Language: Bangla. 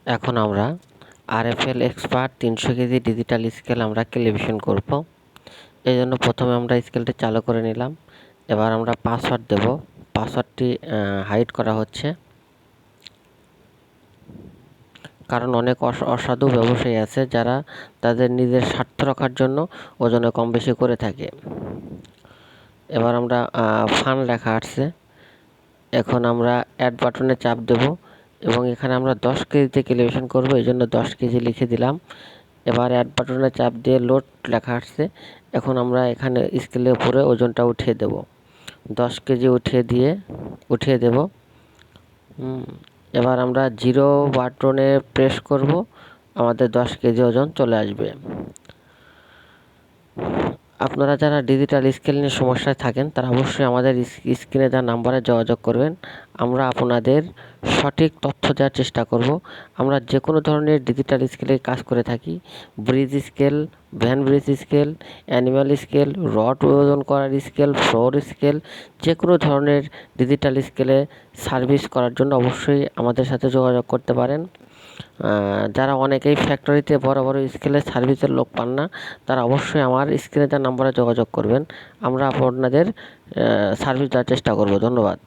এখন আমরা RFL expert 300 KG digital scale আমরা ক্যালিব্রেশন করব। এই জন্য প্রথমে আমরা স্কেলটি চালু করে নিলাম। এবার আমরা পাসওয়ার্ড দেব। পাসওয়ার্ডটি হাইড করা হচ্ছে, কারণ অনেক অসাধু ব্যবসায়ী আছে যারা তাদের নিজের স্বার্থ রাখার জন্য ওজনে কম বেশি করে থাকে। এবার আমরা ফান লেখা আসছে, এখন আমরা অ্যাড বাটনে চাপ দেব এবং এখানে আমরা 10 কেজিতে ক্যালিব্রেশন করব, এই জন্য 10 কেজি লিখে দিলাম। এবার অ্যাড বাটনে চাপ দিয়ে লোড লেখা আসছে, এখন আমরা এখানে স্কেলের উপরে ওজনটা উঠিয়ে দেব। 10 কেজি উঠিয়ে দেব। এবার আমরা 0 বাটনে প্রেস করব, আমাদের 10 কেজি ওজন চলে আসবে। আপনারা যারা ডিজিটাল স্কেল নিয়ে সমস্যায় থাকেন তারা অবশ্যই আমাদের স্ক্রিনে দেওয়া নাম্বারে যোগাযোগ করবেন। আমরা আপনাদের সঠিক তথ্য দেওয়ার চেষ্টা করব। আমরা যে কোনো ধরনের ডিজিটাল স্কেলে কাজ করে থাকি। Bridge scale, van bridge scale, animal scale, rod ওজন করার স্কেল, ফ্লোর স্কেল, যে কোনো ধরনের ডিজিটাল স্কেলে সার্ভিস করার জন্য অবশ্যই আমাদের সাথে যোগাযোগ করতে পারেন। যারা অনেকেই ফ্যাক্টরিতে বড় বড় স্কেলে সার্ভিসের লোক পান না, তারা অবশ্যই আমার স্ক্রিনে দেওয়া নাম্বারে যোগাযোগ করবেন। আমরা আপনাদের সার্ভিস দেওয়ার চেষ্টা করব। ধন্যবাদ।